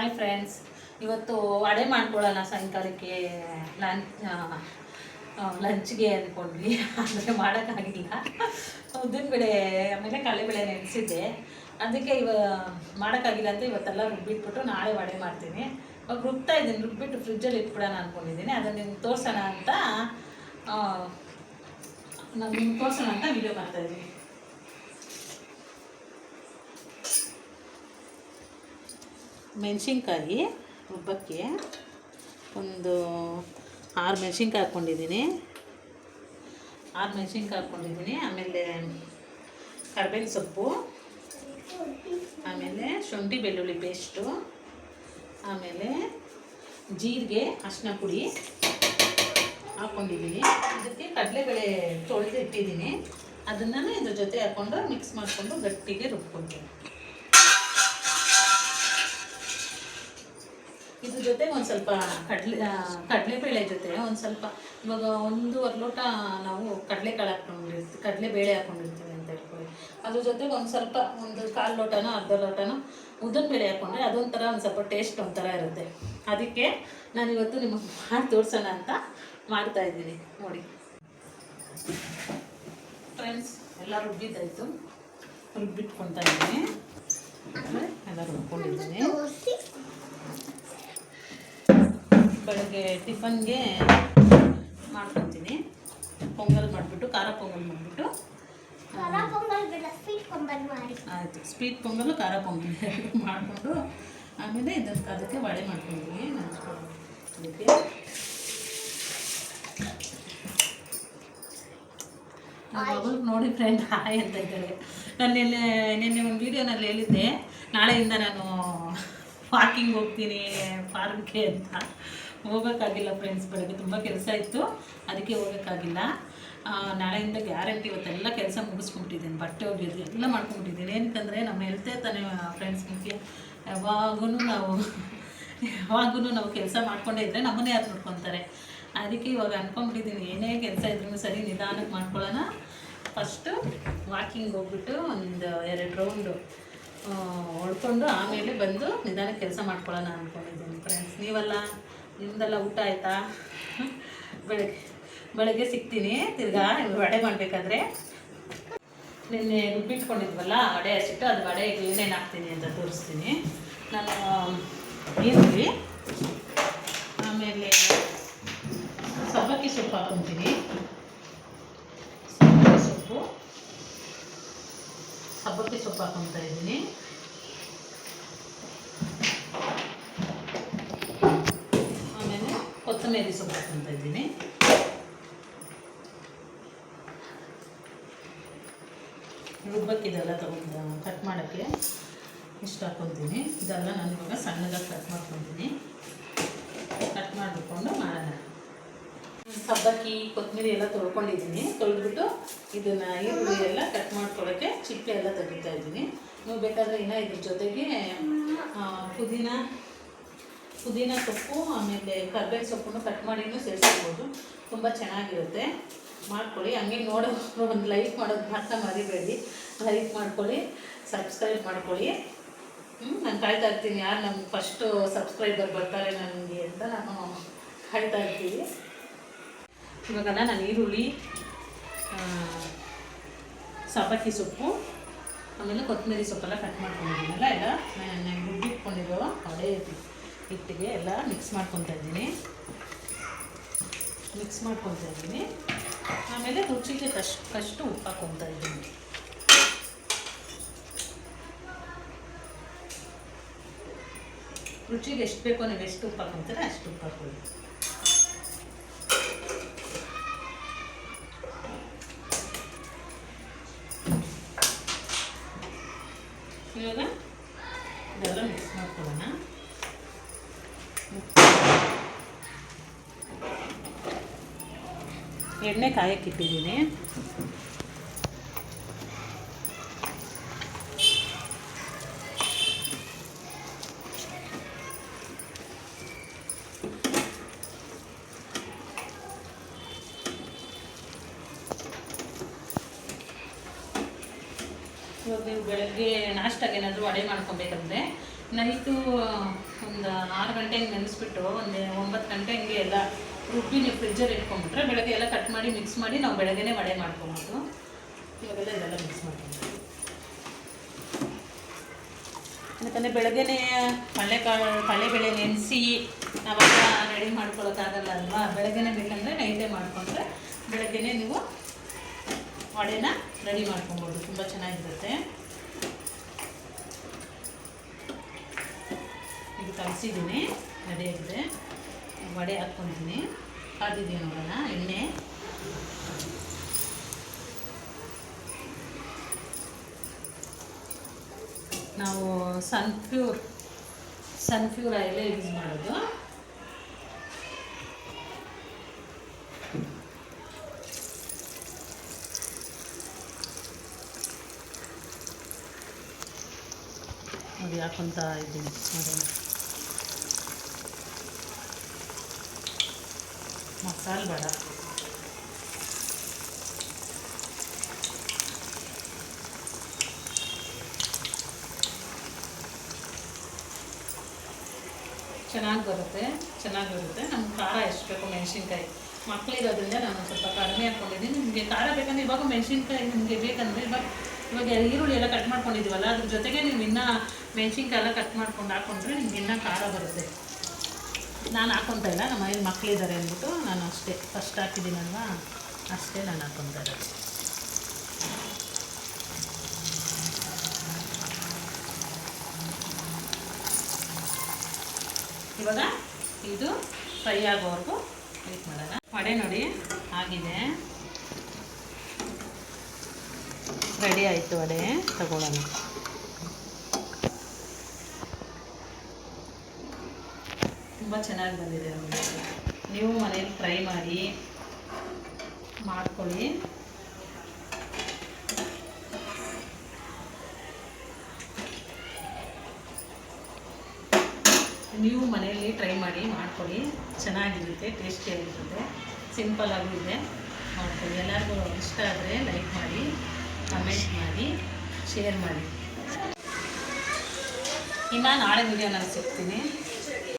Hi friends, ಇವತ್ತು ವಡೆ ಮಾಡ್ಕೊಳ್ಳೋಣ ಸಾಯಂಕಾಲಕ್ಕೆ ಲಂಚ್ಗೆ ಅಂದ್ಕೊಂಡ್ವಿ. ಆದರೆ ಮಾಡೋಕ್ಕಾಗಿಲ್ಲ. ಉದ್ದಿನಬೇಳೆ ಆಮೇಲೆ ಕಡಲೆಬೇಳೆ ನೆನೆಸಿದ್ದೆ, ಅದಕ್ಕೆ ಮಾಡೋಕ್ಕಾಗಿಲ್ಲ ಅಂತ ಇವತ್ತೆಲ್ಲ ರುಬ್ಬಿಟ್ಬಿಟ್ಟು ನಾಳೆ ವಡೆ ಮಾಡ್ತೀನಿ. ಇವಾಗ ರುಬ್ತಾ ಇದ್ದೀನಿ, ರುಬ್ಬಿಟ್ಟು ಫ್ರಿಜ್ಜಲ್ಲಿ ಇಟ್ಬಿಡೋಣ ಅಂದ್ಕೊಂಡಿದ್ದೀನಿ. ಅದನ್ನು ನಿಮ್ಗೆ ತೋರಿಸೋಣ ಅಂತ ವಿಡಿಯೋ ಮಾಡ್ತಾಯಿದ್ದೀನಿ. ಮೆಣಸಿನ್ಕಾಯಿ ರುಬ್ಬಕ್ಕೆ ಒಂದು 6 ಮೆಣಸಿನ್ಕಾಯಿ ಹಾಕ್ಕೊಂಡಿದ್ದೀನಿ. ಆಮೇಲೆ ಕರ್ಬೇವಿನ ಸೊಪ್ಪು, ಆಮೇಲೆ ಶುಂಠಿ ಬೆಳ್ಳುಳ್ಳಿ ಪೇಸ್ಟು, ಆಮೇಲೆ ಜೀರಿಗೆ, ಅರಿಶಿನ ಪುಡಿ ಹಾಕ್ಕೊಂಡಿದ್ದೀನಿ. ಇದಕ್ಕೆ ಕಡಲೆಬೇಳೆ ತೊಳೆದು ಇಟ್ಟಿದ್ದೀನಿ. ಅದನ್ನು ಇದ್ರ ಜೊತೆ ಹಾಕ್ಕೊಂಡು ಮಿಕ್ಸ್ ಮಾಡಿಕೊಂಡು ಗಟ್ಟಿಗೆ ರುಬ್ಕೊಳ್ತೀನಿ. ಇದ್ರ ಜೊತೆಗೆ ಒಂದು ಸ್ವಲ್ಪ ಕಡಲೆಬೇಳೆ ಜೊತೆ ಒಂದು ಸ್ವಲ್ಪ, ಇವಾಗ 1.25 ಲೋಟ ನಾವು ಕಡಲೆಬೇಳೆ ಹಾಕ್ಕೊಂಡಿರ್ತೀವಿ ಅಂತ ಹೇಳ್ಕೊಳ್ಳಿ. ಅದ್ರ ಜೊತೆಗೆ ಒಂದು ಸ್ವಲ್ಪ 1/4 ಲೋಟನೋ ಅರ್ಧ ಲೋಟನೋ ಉದ್ದಿನಬೇಳೆ ಹಾಕ್ಕೊಂಡ್ರೆ ಅದೊಂಥರ ಒಂದು ಸ್ವಲ್ಪ ಟೇಸ್ಟ್ ಒಂಥರ ಇರುತ್ತೆ. ಅದಕ್ಕೆ ನಾನಿವತ್ತು ನಿಮಗೆ ಮಾಡಿ ತೋರಿಸೋಣ ಅಂತ ಮಾಡ್ತಾಯಿದ್ದೀನಿ. ನೋಡಿ ಫ್ರೆಂಡ್ಸ್, ಎಲ್ಲ ರುಬ್ಬಿದ್ದಾಯಿತು, ರುಬ್ಬಿಟ್ಕೊತಾ ಇದ್ದೀನಿ. ಎಲ್ಲ ರುಬ್ಕೊಂಡಿದ್ದೀನಿ. ಬೆಳಗ್ಗೆ ಟಿಫನ್ಗೆ ಮಾಡ್ಕೊತೀನಿ. ಪೊಂಗಲ್ ಮಾಡಿಬಿಟ್ಟು, ಖಾರ ಪೊಂಗಲ್ ಮಾಡಿಬಿಟ್ಟು, ಆಯಿತು, ಸ್ವೀಟ್ ಪೊಂಗಲು ಖಾರ ಪೊಂಗಲ್ ಮಾಡಿಕೊಂಡು ಆಮೇಲೆ ಅದಕ್ಕೆ ವಡೆ ಮಾಡ್ಕೊಂಡಿದ್ದೀನಿ. ಅದಕ್ಕೆ ಮಗಳು ನೋಡಿ ಫ್ರೆಂಡ್ ಹಾಯ್ ಅಂತ ಇದ್ದಾರೆ. ನಾನು ನಿನ್ನೆ ಒಂದು ವೀಡಿಯೋನಲ್ಲಿ ಹೇಳಿದ್ದೆ ನಾಳೆಯಿಂದ ನಾನು ವಾಕಿಂಗ್ ಹೋಗ್ತೀನಿ ಪಾರ್ಕ್ಗೆ ಅಂತ. ಹೋಗೋಕ್ಕಾಗಿಲ್ಲ ಫ್ರೆಂಡ್ಸ್, ಬೆಳಗ್ಗೆ ತುಂಬ ಕೆಲಸ ಇತ್ತು, ಅದಕ್ಕೆ ಹೋಗೋಕ್ಕಾಗಿಲ್ಲ. ನಾಳೆಯಿಂದ ಗ್ಯಾರಂಟಿ ಇವತ್ತೆಲ್ಲ ಕೆಲಸ ಮುಗಿಸ್ಕೊಂಬಿಟ್ಟಿದ್ದೀನಿ. ಬಟ್ಟೆ ಒಗೆಯೋದು ಎಲ್ಲ ಮಾಡ್ಕೊಂಬಿಟ್ಟಿದ್ದೀನಿ. ಏನಕ್ಕಂದರೆ ನಮ್ಮ ಹೆಲ್ತೇ ತಾನೇ ಫ್ರೆಂಡ್ಸ್ ಮುಖ್ಯ. ಯಾವಾಗೂ ನಾವು ಕೆಲಸ ಮಾಡ್ಕೊಂಡೇ ಇದ್ದರೆ ನಮ್ಮನ್ನೇ ಯಾರು ನೋಡ್ಕೊತಾರೆ. ಅದಕ್ಕೆ ಇವಾಗ ಅಂದ್ಕೊಂಬಿಟ್ಟಿದ್ದೀನಿ, ಏನೇ ಕೆಲಸ ಇದ್ರೂ ಸರಿ ನಿಧಾನಕ್ಕೆ ಮಾಡ್ಕೊಳ್ಳೋಣ. ಫಸ್ಟು ವಾಕಿಂಗ್ ಹೋಗ್ಬಿಟ್ಟು ಒಂದು 2 ರೌಂಡು ಹೊಡ್ಕೊಂಡು ಆಮೇಲೆ ಬಂದು ನಿಧಾನಕ್ಕೆ ಕೆಲಸ ಮಾಡ್ಕೊಳ್ಳೋಣ ಅಂದ್ಕೊಂಡಿದ್ದೀನಿ ಫ್ರೆಂಡ್ಸ್. ನಿಮ್ಮದೆಲ್ಲ ಊಟ ಆಯಿತಾ? ಬೆಳಗ್ಗೆ ಸಿಗ್ತೀನಿ ತಿರ್ಗಾ ವಡೆ ಮಾಡಬೇಕಾದ್ರೆ. ನಿನ್ನೆ ರುಬ್ಬಿಟ್ಕೊಂಡಿದ್ವಲ್ಲ ವಡೆ ಹಚ್ಚಿಟ್ಟು, ಅದು ವಡೆಗೆ ಏನೇನು ಹಾಕ್ತೀನಿ ಅಂತ ತೋರಿಸ್ತೀನಿ. ನಾನು ಈರುಳ್ಳಿ, ಆಮೇಲೆ ಸಬ್ಬಕ್ಕಿ ಸೊಪ್ಪು ಹಾಕ್ಕೊತೀನಿ. ಸಬ್ಬಕ್ಕಿ ಸೊಪ್ಪು ಹಾಕ್ಕೊತಾ ಇದ್ದೀನಿ. ಆಮೇಲೆ ಕೊತ್ತಂಬರಿ ಸೊಪ್ಪು ಹಾಕ್ಕೊತಾ ಇದ್ದೀನಿ. ರುಬ್ಬಕ್ಕಿದೆಲ್ಲ ತಗೊಂಡು ಕಟ್ ಮಾಡೋಕ್ಕೆ ಇಷ್ಟು ಹಾಕ್ಕೊತೀನಿ. ಇದೆಲ್ಲ ನಾನು ಇವಾಗ ಸಣ್ಣದಾಗಿ ಕಟ್ ಮಾಡ್ಕೊತೀನಿ. ಕಟ್ ಮಾಡಿಕೊಂಡು ಮಾಡೋಣ. ಸಬ್ಬಕ್ಕಿ ಕೊತ್ತಂಬರಿ ಎಲ್ಲ ತೊಳ್ಕೊಂಡಿದ್ದೀನಿ. ತೊಳೆದ್ಬಿಟ್ಟು ಇದನ್ನು ಈರುಳ್ಳಿ ಎಲ್ಲ ಕಟ್ ಮಾಡ್ಕೊಳ್ಳೋಕ್ಕೆ ಚಿಪ್ಪೆ ಎಲ್ಲ ತೆಗಿತಾ ಇದ್ದೀನಿ. ನೀವು ಬೇಕಾದರೆ ಇನ್ನೂ ಇದ್ರ ಜೊತೆಗೆ ಪುದೀನ ಸೊಪ್ಪು ಆಮೇಲೆ ಕರ್ಬೇವಿನ ಸೊಪ್ಪನ್ನು ಕಟ್ ಮಾಡಿನೂ ಸೇರಿಸ್ಬೋದು. ತುಂಬ ಚೆನ್ನಾಗಿರುತ್ತೆ, ಮಾಡ್ಕೊಳ್ಳಿ. ಹಂಗೆ ನೋಡೋರು ಒಂದು ಲೈಕ್ ಮಾಡೋದು ಮಾತ್ರ ಮರಿಬೇಡಿ. ಲೈಕ್ ಮಾಡ್ಕೊಳ್ಳಿ, ಸಬ್ಸ್ಕ್ರೈಬ್ ಮಾಡ್ಕೊಳ್ಳಿ. ನಾನು ಕಾಯ್ತಾ ಇರ್ತೀನಿ ಯಾರು ನಮ್ಗೆ ಫಸ್ಟು ಸಬ್ಸ್ಕ್ರೈಬರ್ ಬರ್ತಾರೆ ನನಗೆ ಅಂತ ನಾನು ಕಾಯ್ತಾ ಇರ್ತೀವಿ. ಇವಾಗೆಲ್ಲ ನಾನು ಈರುಳ್ಳಿ, ಸಬ್ಬಕ್ಕಿ ಸೊಪ್ಪು, ಆಮೇಲೆ ಕೊತ್ತಂಬರಿ ಸೊಪ್ಪೆಲ್ಲ ಕಟ್ ಮಾಡ್ಕೊಂಡಿದ್ದೀನಲ್ಲ, ಎಲ್ಲ ನಾನು ರುಬ್ಬಿಟ್ಕೊಂಡಿರೋ ವಡೆ ಹಿಟ್ಟಿಗೆ ಎಲ್ಲ ಮಿಕ್ಸ್ ಮಾಡ್ಕೊತಾ ಇದ್ದೀನಿ. ಆಮೇಲೆ ರುಚಿಗೆ ತಕ್ಕಷ್ಟು ಉಪ್ಪು ಹಾಕ್ಕೊತಾ ಇದ್ದೀನಿ. ರುಚಿಗೆ ಎಷ್ಟು ಬೇಕೋ ನೀವು ಎಷ್ಟು ಉಪ್ಪು ಹಾಕ್ಕೊತೀರ ಅಷ್ಟು ಉಪ್ಪು ಹಾಕ್ಕೊಳ್ಳಿ. ಇವಾಗ ಇದೆಲ್ಲ ಮಿಕ್ಸ್ ಮಾಡ್ಕೊಳ್ಳೋಣ. ಎಣ್ಣೆ ಕಾಯಕ್ಕಿಟ್ಟಿದ್ದೀನಿ. ಇವಾಗ ನೀವು ಬೆಳಗ್ಗೆ ನಾಷ್ಟಾಗೆ ಏನಾದರೂ ವಡೆ ಮಾಡ್ಕೊಬೇಕಂದ್ರೆ ನೈಟು ಒಂದು ಗಂಟೆಗೆ ನೆನೆಸ್ಬಿಟ್ಟು ಒಂದು 9 ಗಂಟೆ ಹಂಗೆ ಎಲ್ಲ ರುಬ್ಬಿ ನೀವು ಫ್ರಿಜ್ಜಲ್ಲಿ ಇಟ್ಕೊಂಡ್ಬಿಟ್ರೆ ಬೆಳಗ್ಗೆ ಎಲ್ಲ ಕಟ್ ಮಾಡಿ ಮಿಕ್ಸ್ ಮಾಡಿ ನಾವು ಬೆಳಗ್ಗೆನೇ ವಡೆ ಮಾಡ್ಕೊಬೋದು. ಇವಾಗೆಲ್ಲ ಇದೆಲ್ಲ ಮಿಕ್ಸ್ ಮಾಡ್ಕೊಂಡು ಯಾಕಂದರೆ ಬೆಳಗ್ಗೆನೇ ಕಡಲೆಬೇಳೆ ನೆನೆಸಿ ನಾವೆಲ್ಲ ರೆಡಿ ಮಾಡ್ಕೊಳ್ಳೋಕ್ಕಾಗಲ್ಲ ಅಲ್ವಾ. ಬೆಳಗ್ಗೆನೇ ಬೇಕಂದರೆ ನೈಟೇ ಮಾಡಿಕೊಂಡ್ರೆ ಬೆಳಗ್ಗೆನೇ ನೀವು ವಡೆನ ರೆಡಿ ಮಾಡ್ಕೊಬೋದು. ತುಂಬ ಚೆನ್ನಾಗಿರುತ್ತೆ. ಇದು ಕಲಿಸಿದ್ದೀನಿ, ರೆಡಿಯಾಗಿದೆ. ವಡೆ ಹಾಕ್ಕೊತೀನಿ. ಕಾದಿದ್ದೀನಿ ನೋಡೋಣ ಎಣ್ಣೆ. ನಾವು ಸನ್ಫ್ಯೂರ್ ಆಯಿಲೇ ಯೂಸ್ ಮಾಡೋದು. ನೋಡಿ ಹಾಕೊಂತ ಇದ್ದೀನಿ ನೋಡೋಣ. ಮಸಾಲೆ ವಡೆ ಚೆನ್ನಾಗಿರುತ್ತೆ. ನಮ್ಗೆ ಖಾರ ಎಷ್ಟು ಬೇಕು ಮೆಣಸಿನ್ಕಾಯಿ ಮಕ್ಕಳಿರೋದ್ರಿಂದ ನಾನು ಸ್ವಲ್ಪ ಕಡಿಮೆ ಹಾಕ್ಕೊಂಡಿದ್ದೀನಿ. ನಿಮಗೆ ಖಾರ ಬೇಕಂದರೆ ಇವಾಗ ಮೆಣಸಿನ್ಕಾಯಿ ನಿಮಗೆ ಬೇಕಂದರೆ ಇವಾಗ ಈರುಳ್ಳಿ ಎಲ್ಲ ಕಟ್ ಮಾಡ್ಕೊಂಡಿದ್ದೀವಲ್ಲ, ಅದ್ರ ಜೊತೆಗೆ ನೀವು ಇನ್ನೂ ಮೆಣಸಿನ್ಕಾಯಿ ಎಲ್ಲ ಕಟ್ ಮಾಡ್ಕೊಂಡು ಹಾಕ್ಕೊಂಡ್ರೆ ನಿಮ್ಗೆ ಇನ್ನೂ ಖಾರ ಬರುತ್ತೆ. ನಾನು ಹಾಕ್ಕೊತಾ ಇಲ್ಲ, ನಮ್ಮ ಮನೇಲಿ ಮಕ್ಕಳಿದ್ದಾರೆ ಅಂದ್ಬಿಟ್ಟು ನಾನು ಅಷ್ಟೇ ಫಸ್ಟ್ ಹಾಕಿದ್ದೀನಲ್ವಾ, ಅಷ್ಟೇ ನಾನು ಹಾಕ್ಕೊತಾ ಇರೋದು. ಇವಾಗ ಇದು ಫ್ರೈ ಆಗೋವರೆಗೂ ವೇಟ್ ಮಾಡೋಣ. ವಡೆ ನೋಡಿ ಆಗಿದೆ, ರೆಡಿ ಆಯಿತು. ವಡೆ ತಗೊಳ್ಳೋಣ. ತುಂಬ ಚೆನ್ನಾಗಿ ಬಂದಿದೆ ನೋಡಿ. ನೀವು ಮನೇಲಿ ಟ್ರೈ ಮಾಡ್ಕೊಳ್ಳಿ. ನೀವು ಮನೆಯಲ್ಲಿ ಟ್ರೈ ಮಾಡ್ಕೊಳ್ಳಿ, ಚೆನ್ನಾಗಿರುತ್ತೆ, ಟೇಸ್ಟಿಯಾಗಿರುತ್ತೆ, ಸಿಂಪಲ್ಲಾಗೂ ಇದೆ. ಮಾಡ್ಕೊಳ್ಳಿ. ಎಲ್ಲರಿಗೂ ಇಷ್ಟ ಆದರೆ ಲೈಕ್ ಮಾಡಿ, ಕಮೆಂಟ್ ಮಾಡಿ, ಶೇರ್ ಮಾಡಿ. ಇನ್ನು ನಾಳೆ ವಿಡಿಯೋ ನಾನು ಸಿಗ್ತೀನಿ.